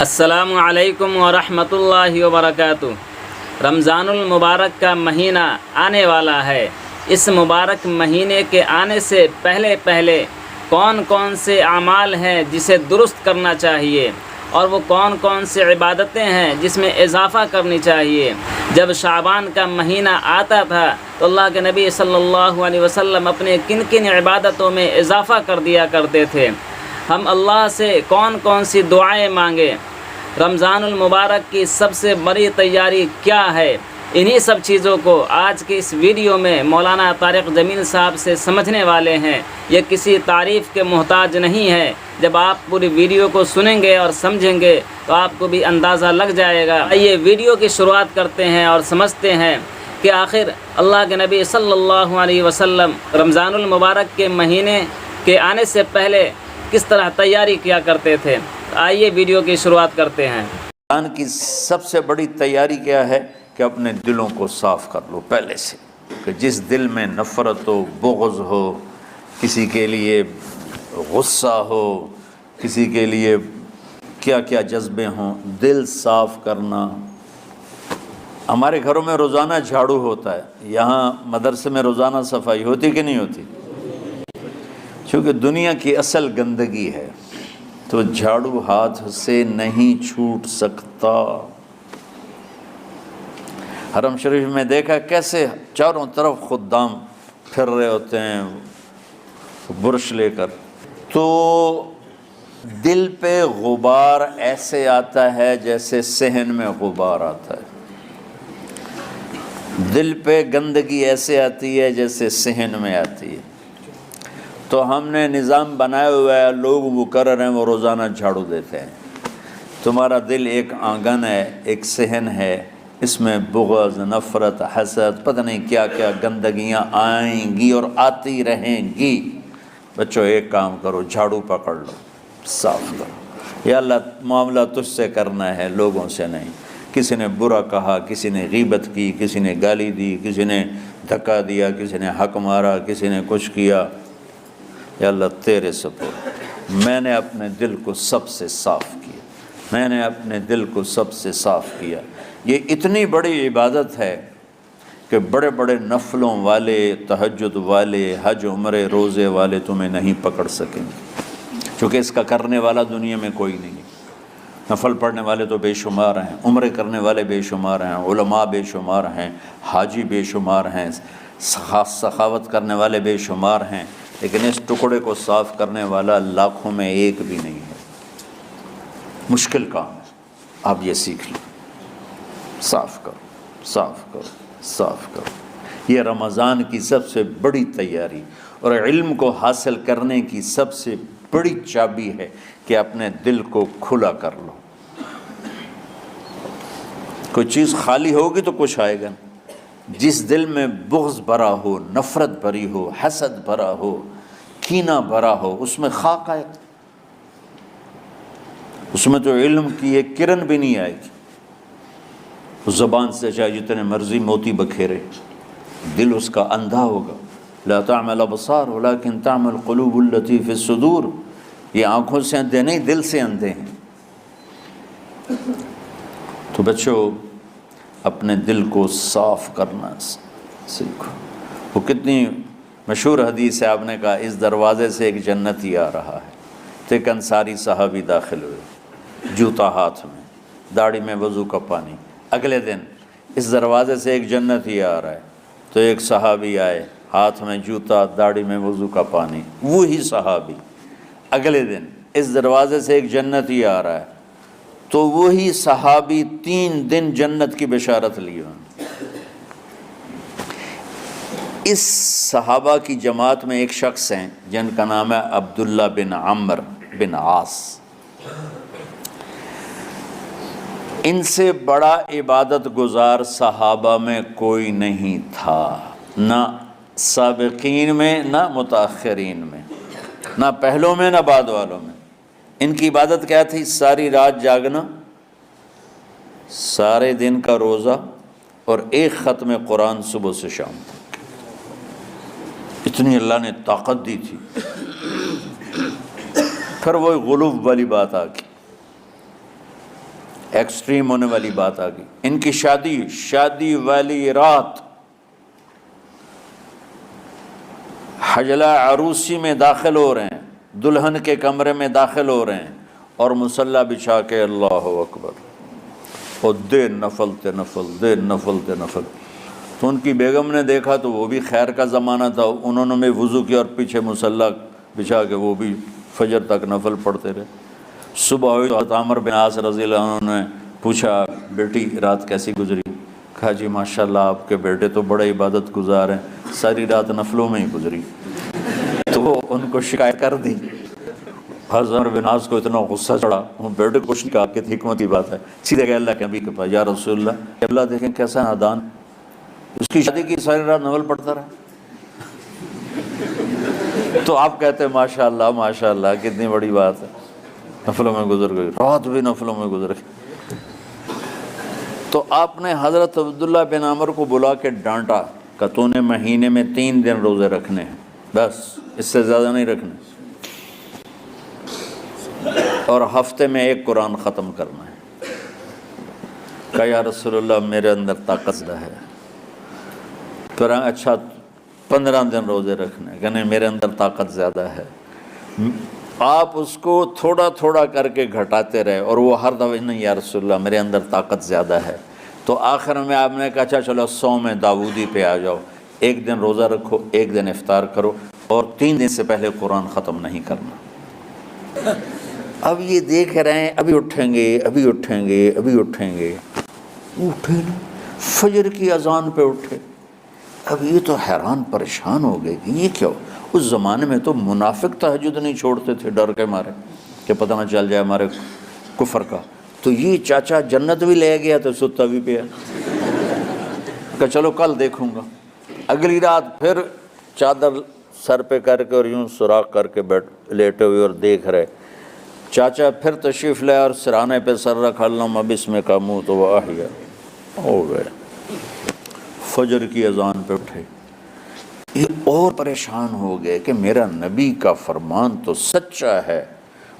السلام علیکم ورحمۃ اللہ وبرکاتہ۔ رمضان المبارک کا مہینہ آنے والا ہے۔ اس مبارک مہینے کے آنے سے پہلے کون کون سے اعمال ہیں جسے درست کرنا چاہیے، اور وہ کون کون سے عبادتیں ہیں جس میں اضافہ کرنی چاہیے۔ جب شعبان کا مہینہ آتا تھا تو اللہ کے نبی صلی اللہ علیہ وسلم اپنے کن کن عبادتوں میں اضافہ کر دیا کرتے تھے۔ ہم اللہ سے کون کون سی دعائیں مانگیں، رمضان المبارک کی سب سے بڑی تیاری کیا ہے، انہی سب چیزوں کو آج کی اس ویڈیو میں مولانا طارق جمیل صاحب سے سمجھنے والے ہیں۔ یہ کسی تعریف کے محتاج نہیں ہے۔ جب آپ پوری ویڈیو کو سنیں گے اور سمجھیں گے تو آپ کو بھی اندازہ لگ جائے گا۔ آئیے ویڈیو کی شروعات کرتے ہیں اور سمجھتے ہیں کہ آخر اللہ کے نبی صلی اللہ علیہ وسلم رمضان المبارک کے مہینے کے آنے سے پہلے کس طرح تیاری کیا کرتے تھے۔ آئیے ویڈیو کی شروعات کرتے ہیں۔ رمضان کی سب سے بڑی تیاری کیا ہے کہ اپنے دلوں کو صاف کر لو پہلے سے، کہ جس دل میں نفرت ہو، بغض ہو، کسی کے لیے غصہ ہو، کسی کے لیے کیا کیا جذبے ہوں، دل صاف کرنا۔ ہمارے گھروں میں روزانہ جھاڑو ہوتا ہے، یہاں مدرسے میں روزانہ صفائی ہوتی کہ نہیں ہوتی؟ چونکہ دنیا کی اصل گندگی ہے تو جھاڑو ہاتھ سے نہیں چھوٹ سکتا۔ حرم شریف میں دیکھا کیسے چاروں طرف خدام پھر رہے ہوتے ہیں برش لے کر، تو دل پہ غبار ایسے آتا ہے جیسے صحن میں غبار آتا ہے، دل پہ گندگی ایسے آتی ہے جیسے صحن میں آتی ہے۔ تو ہم نے نظام بنایا ہوا ہے، لوگ وہ کر رہے ہیں، وہ روزانہ جھاڑو دیتے ہیں۔ تمہارا دل ایک آنگن ہے، ایک صحن ہے، اس میں بغض، نفرت، حسد، پتہ نہیں کیا کیا گندگیاں آئیں گی اور آتی رہیں گی۔ بچوں ایک کام کرو، جھاڑو پکڑ لو، صاف کرو۔ یا اللہ معاملہ تجھ سے کرنا ہے، لوگوں سے نہیں۔ کسی نے برا کہا، کسی نے غیبت کی، کسی نے گالی دی، کسی نے دھکا دیا، کسی نے حق مارا، کسی نے کچھ کیا، یا اللہ تیرے سپرد میں نے اپنے دل کو سب سے صاف کیا، میں نے اپنے دل کو سب سے صاف کیا۔ یہ اتنی بڑی عبادت ہے کہ بڑے بڑے نفلوں والے، تہجد والے، حج عمرے روزے والے تمہیں نہیں پکڑ سکیں گے، چونکہ اس کا کرنے والا دنیا میں کوئی نہیں ہے۔ نفل پڑھنے والے تو بے شمار ہیں، عمرے کرنے والے بے شمار ہیں، علماء بے شمار ہیں، حاجی بے شمار ہیں، سخاوت کرنے والے بے شمار ہیں، لیکن اس ٹکڑے کو صاف کرنے والا لاکھوں میں ایک بھی نہیں ہے۔ مشکل کام ہے، آپ یہ سیکھ لیں، صاف کرو، صاف کرو، صاف کرو۔ یہ رمضان کی سب سے بڑی تیاری اور علم کو حاصل کرنے کی سب سے بڑی چابی ہے کہ اپنے دل کو کھلا کر لو۔ کوئی چیز خالی ہوگی تو کچھ آئے گا۔ جس دل میں بغض بھرا ہو، نفرت بھری ہو، حسد بھرا ہو، کینہ بھرا ہو، اس میں خاک آئے گا، اس میں تو علم کی ایک کرن بھی نہیں آئے گی۔ اس زبان سے چاہے جتنے مرضی موتی بکھیرے، دل اس کا اندھا ہوگا۔ لا تعمل ابصار ولکن تعمل قلوب التي في الصدور۔ یہ آنکھوں سے اندھے نہیں، دل سے اندھے ہیں۔ تو بچوں اپنے دل کو صاف کرنا سیکھو۔ وہ کتنی مشہور حدیث ہے، آپ نے کہا اس دروازے سے ایک جنتی آ رہا ہے، تو ایک انصاری صحابی داخل ہوئے، جوتا ہاتھ میں، داڑھی میں وضو کا پانی۔ اگلے دن اس دروازے سے ایک جنتی آ رہا ہے، تو ایک صحابی آئے، ہاتھ میں جوتا، داڑھی میں وضو کا پانی، وہی صحابی۔ اگلے دن اس دروازے سے ایک جنتی آ رہا ہے، تو وہی صحابی 3 دن جنت کی بشارت لی انہوں نے۔ اس صحابہ کی جماعت میں ایک شخص ہیں جن کا نام ہے عبداللہ بن عمر بن عاص۔ ان سے بڑا عبادت گزار صحابہ میں کوئی نہیں تھا، نہ سابقین میں، نہ متاخرین میں، نہ پہلوں میں، نہ بعد والوں میں۔ ان کی عبادت کیا تھی؟ ساری رات جاگنا، سارے دن کا روزہ، اور ایک ختم قرآن صبح سے شام تک۔ اتنی اللہ نے طاقت دی تھی۔ پھر وہی غلو والی بات آ گئی، ایکسٹریم ہونے والی بات آ گئی. ان کی شادی والی رات حجلہ عروسی میں داخل ہو رہے ہیں، دلہن کے کمرے میں داخل ہو رہے ہیں اور مصلی بچھا کے اللہ اکبر، اور دیر نفل تے نفل. تو ان کی بیگم نے دیکھا تو وہ بھی خیر کا زمانہ تھا، انہوں نے بھی وضو کیا اور پیچھے مصلی بچھا کے وہ بھی فجر تک نفل پڑھتے رہے. صبح ہوئی تو حضرت عامر بن عاص رضی اللہ عنہ نے پوچھا بیٹی رات کیسی گزری؟ کہا جی ماشاءاللہ آپ کے بیٹے تو بڑے عبادت گزار ہیں، ساری رات نفلوں میں ہی گزری. تو وہ ان کو شکایت کر دی. حضرت عامر بن عاص کو اتنا غصہ چڑھا، وہ بیٹے کو کچھ نہیں کہا کہ حکمت کی بات ہے، سیدھے گئے اللہ کے نبی کے پاس، یا رسول اللہ، اللہ دیکھیں کیسا نادان، اس کی شادی کی ساری رات نفل پڑھتا رہا. تو آپ کہتے ہیں ماشاءاللہ کتنی بڑی بات ہے، نفلوں میں گزر گئی، رات بھی نفلوں میں گزر گئی. تو آپ نے حضرت عبداللہ بن عمر کو بلا کے ڈانٹا کہ تو نے مہینے میں 3 دن روزے رکھنے ہیں، بس اس سے زیادہ نہیں رکھنے، اور ہفتے میں 1 قرآن ختم کرنا ہے. کہا یا رسول اللہ میرے اندر طاقت زیادہ ہے. پھر اچھا 15 دن روزے رکھنے، کہنے میرے اندر طاقت زیادہ ہے. آپ اس کو تھوڑا تھوڑا کر کے گھٹاتے رہے اور وہ ہر دفعہ نہیں یا رسول اللہ میرے اندر طاقت زیادہ ہے. تو آخر میں آپ نے کہا اچھا چلو صوم داؤدی پہ آ جاؤ، 1 دن روزہ رکھو، 1 دن افطار کرو، اور 3 دن سے پہلے قرآن ختم نہیں کرنا. اب یہ دیکھ رہے ہیں ابھی اٹھیں گے، اٹھے نا، فجر کی اذان پہ اٹھے. اب یہ تو حیران پریشان ہو گئے کہ یہ کیا ہو. اس زمانے میں تو منافق تہجد نہیں چھوڑتے تھے ڈر کے مارے کہ پتہ نہ چل جائے ہمارے کفر کا. تو یہ چاچا جنت بھی لے گیا تو ستا بھی پیا کہ چلو کل دیکھوں گا. اگلی رات پھر چادر سر پہ کر کے اور یوں سوراخ کر کے لیٹے ہوئے اور دیکھ رہے. چاچا پھر تشریف لے اور سرانے پہ سر رکھا، اللہم بسمک منہ تو وہ آہیا ہو گئے. فجر کی اذان پہ اٹھے. یہ اور پریشان ہو گئے کہ میرا نبی کا فرمان تو سچا ہے،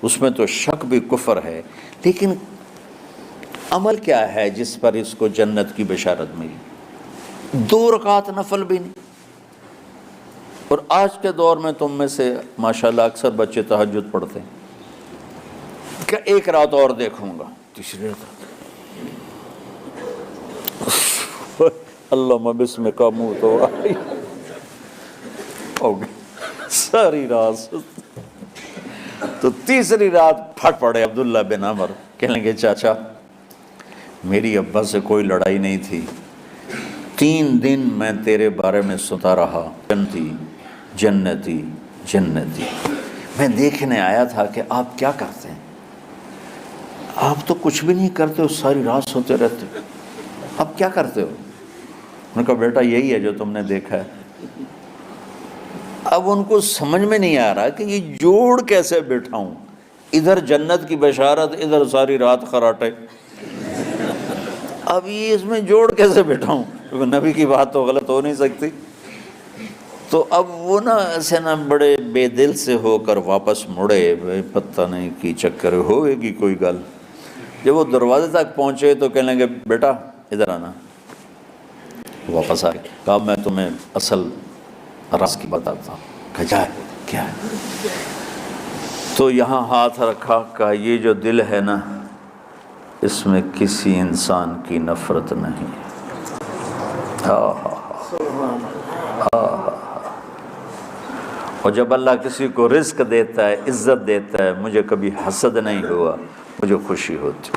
اس میں تو شک بھی کفر ہے، لیکن عمل کیا ہے جس پر اس کو جنت کی بشارت ملی؟ 2 رکعت نفل بھی نہیں. اور آج کے دور میں تم میں سے ماشاءاللہ اکثر بچے تہجد پڑھتے ہیں کہ 1 رات اور دیکھوں گا، تیسری رات اللہم بسمک منہ تو ہو گئی ساری رات. تو تیسری رات پھٹ پڑے عبداللہ بن عمر، کہنے لگے چاچا میری ابا سے کوئی لڑائی نہیں تھی، 3 دن میں تیرے بارے میں سنتا رہا، جنتی. میں دیکھنے آیا تھا کہ آپ کیا کرتے ہیں. آپ تو کچھ بھی نہیں کرتے ہو، ساری رات سوتے رہتے ہو، آپ کیا کرتے ہو؟ انہوں نے کہا بیٹا یہی ہے جو تم نے دیکھا ہے. اب ان کو سمجھ میں نہیں آ رہا کہ یہ جوڑ کیسے بٹھاؤں، ادھر جنت کی بشارت، ادھر ساری رات خراٹے. اب یہ اس میں جوڑ کیسے بٹھاؤں، کیونکہ نبی کی بات تو غلط ہو نہیں سکتی. تو اب وہ ایسے بڑے بے دل سے ہو کر واپس مڑے، پتہ نہیں کی چکر ہوئے گی کوئی گل. جب وہ دروازے تک پہنچے تو کہنے لگے بیٹا ادھر آنا. واپس آئے، کہا میں تمہیں اصل راز کی بتاتا ہوں. کہا جائے کیا ہے؟ تو یہاں ہاتھ رکھا، کہا یہ جو دل ہے نا اس میں کسی انسان کی نفرت نہیں. اور جب اللہ کسی کو رزق دیتا ہے، عزت دیتا ہے، مجھے کبھی حسد نہیں ہوا، مجھے خوشی ہوتی.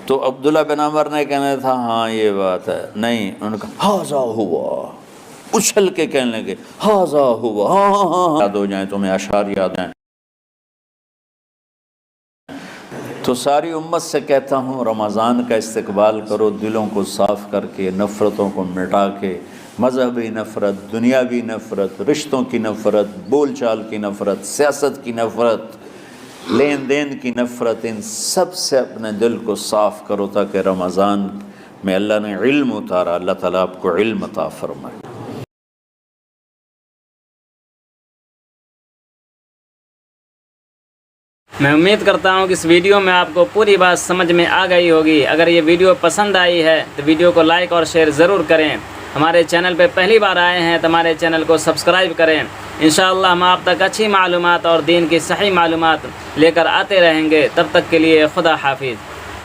تو عبداللہ بن عمر نے کہنا تھا ہاں یہ بات ہے، نہیں، انہوں نے کہا ہاذا ہوا، اچھل کے کہنے لگے ہاذا ہوا، ہاں یاد ہو جائیں تمہیں، اشعار یاد ہیں. تو ساری امت سے کہتا ہوں رمضان کا استقبال کرو دلوں کو صاف کر کے، نفرتوں کو مٹا کے. مذہبی نفرت، دنیاوی نفرت، رشتوں کی نفرت، بول چال کی نفرت، سیاست کی نفرت، لین دین کی نفرت، ان سب سے اپنے دل کو صاف کرو تاکہ رمضان میں اللہ نے علم اتارا، اللہ تعالیٰ آپ کو علم عطا فرمائے. میں امید کرتا ہوں کہ اس ویڈیو میں آپ کو پوری بات سمجھ میں آ گئی ہوگی۔ اگر یہ ویڈیو پسند آئی ہے تو ویڈیو کو لائک اور شیئر ضرور کریں۔ ہمارے چینل پہ پہلی بار آئے ہیں تو ہمارے چینل کو سبسکرائب کریں۔ انشاءاللہ ہم آپ تک اچھی معلومات اور دین کی صحیح معلومات لے کر آتے رہیں گے۔ تب تک کے لیے خدا حافظ۔